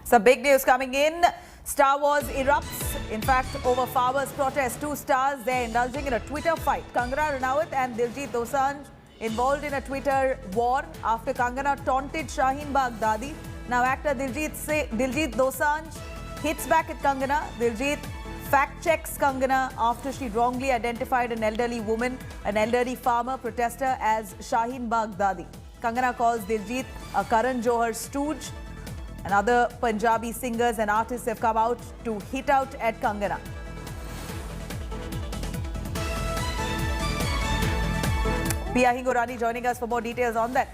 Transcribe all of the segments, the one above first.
Some big news coming in. Star Wars erupts. In fact, over farmers' protest, two stars, they're indulging in a Twitter fight. Kangana Ranaut and Diljit Dosanjh involved in a Twitter war after Kangana taunted Shaheen Bagh Dadi. Now actor Diljit Dosanjh hits back at Kangana. Diljit fact-checks Kangana after she wrongly identified an elderly woman, an elderly farmer protester as Shaheen Bagh Dadi. Kangana calls Diljit a Karan Johar stooge. And other Punjabi singers and artists have come out to hit out at Kangana. Pia Hingorani joining us for more details on that.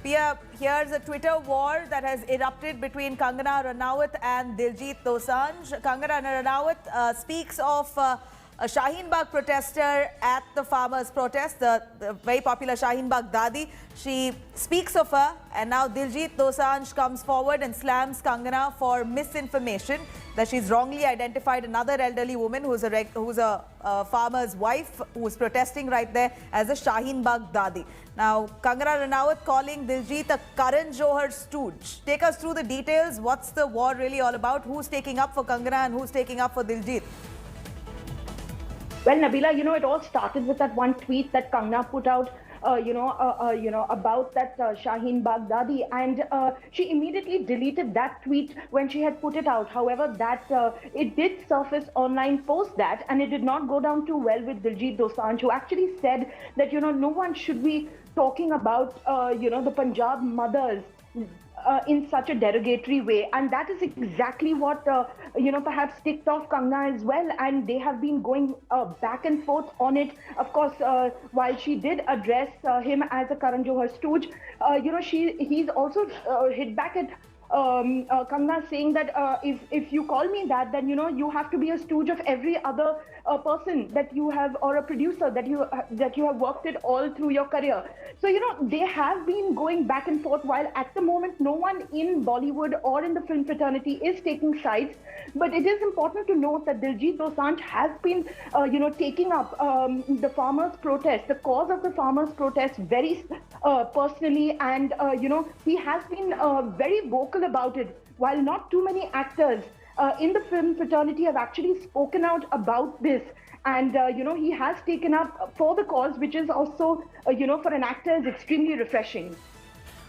Pia, here's a Twitter war that has erupted between Kangana Ranaut and Diljit Dosanjh. Kangana Ranaut speaks of a Shaheen Bagh protester at the farmers' protest, the very popular Shaheen Bagh Dadi. She speaks of her, and now Diljit Dosanjh comes forward and slams Kangana for misinformation that she's wrongly identified another elderly woman who's a farmer's wife who's protesting right there as a Shaheen Bagh Dadi. Now, Kangana Ranaut calling Diljit a Karan Johar stooge. Take us through the details. What's the war really all about? Who's taking up for Kangana and who's taking up for Diljit? Well, Nabila, it all started with that one tweet that Kangana put out, about that Shaheen Bagh Dadi, and she immediately deleted that tweet when she had put it out. However, that it did surface online post that, and it did not go down too well with Diljit Dosanjh, who actually said that no one should be talking about the Punjab mothers in such a derogatory way, and that is exactly what perhaps ticked off Kangana as well, and they have been going back and forth on it. Of course, while she did address him as a Karan Johar stooge, he's also hit back at Kangana, saying that if you call me that, then you have to be a stooge of every other person that you have, or a producer that you have worked it all through your career. So they have been going back and forth, while at the moment no one in Bollywood or in the film fraternity is taking sides. But it is important to note that Diljit Dosanjh has been taking up the farmers' protest, the cause of the farmers' protest, very personally, and he has been very vocal about it, while not too many actors in the film fraternity have actually spoken out about this. And, he has taken up for the cause, which is also, for an actor, is extremely refreshing.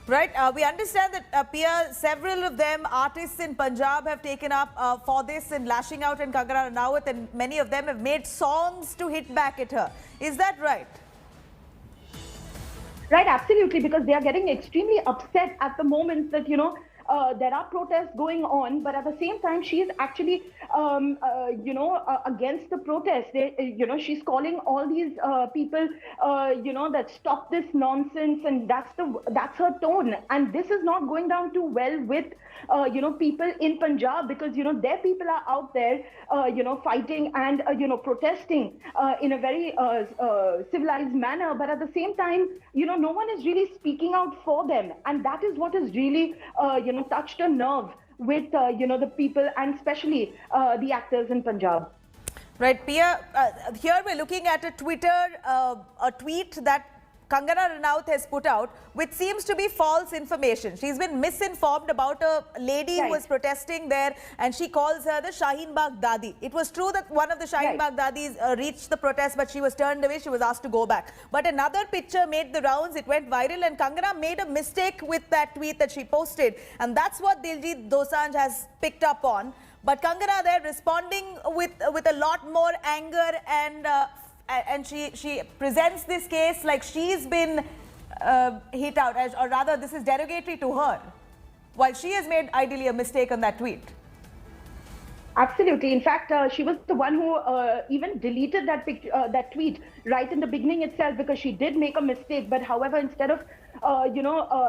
Right. We understand that, Pia, several of them, artists in Punjab, have taken up for this and lashing out in Kangana Ranaut, and many of them have made songs to hit back at her. Is that right? Right, absolutely, because they are getting extremely upset at the moment that, there are protests going on, but at the same time, she is actually, against the protest. She's calling all these people, that stop this nonsense, and that's her tone. And this is not going down too well with, people in Punjab, because, their people are out there, fighting and, protesting in a very civilized manner. But at the same time, no one is really speaking out for them. And that is what is really, touched a nerve with, the people, and especially the actors in Punjab. Right, Pia, here we're looking at a tweet that Kangana Ranaut has put out, which seems to be false information. She's been misinformed about a lady who was protesting there, and she calls her the Shaheen Bagh Dadi. It was true that one of the Shaheen Bagh Dadis reached the protest, but she was turned away. She was asked to go back. But another picture made the rounds. It went viral, and Kangana made a mistake with that tweet that she posted. And that's what Diljit Dosanjh has picked up on. But Kangana there responding with a lot more anger, and she presents this case like she's been hit out, or rather this is derogatory to her, while she has made ideally a mistake on that tweet. Absolutely. In fact, she was the one who even deleted that tweet right in the beginning itself, because she did make a mistake. But however, instead of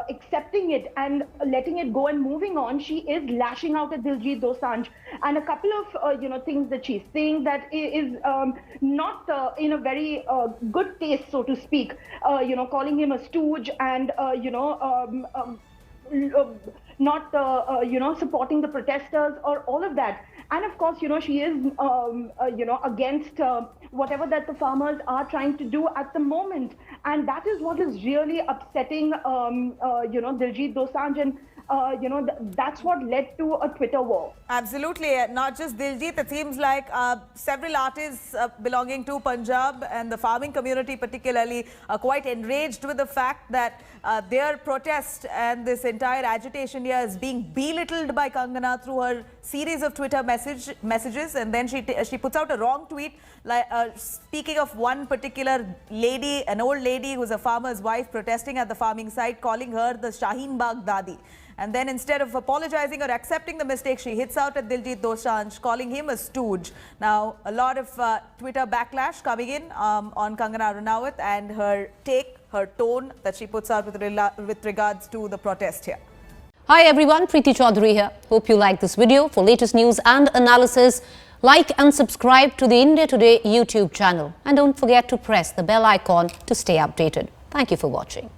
accepting it and letting it go and moving on, she is lashing out at Diljit Dosanjh. And a couple of things that she's saying that is not in a very good taste, so to speak. Calling him a stooge, and not supporting the protesters, or all of that. And of course, she is, against whatever that the farmers are trying to do at the moment. And that is what is really upsetting, Diljit Dosanjh. And that's what led to a Twitter war. Absolutely, not just Diljit. It seems like several artists belonging to Punjab and the farming community particularly are quite enraged with the fact that their protest and this entire agitation here is being belittled by Kangana through her series of Twitter messages, and then she puts out a wrong tweet, like speaking of one particular lady, an old lady who's a farmer's wife protesting at the farming site, calling her the Shaheen Bagh Dadi. And then instead of apologizing or accepting the mistake, she hits out at Diljit Dosanjh, calling him a stooge. Now, a lot of Twitter backlash coming in on Kangana Ranaut and her take, her tone that she puts out with regards to the protest here. Hi everyone, Preeti Chaudhary here. Hope you like this video. For latest news and analysis, like and subscribe to the India Today YouTube channel. And don't forget to press the bell icon to stay updated. Thank you for watching.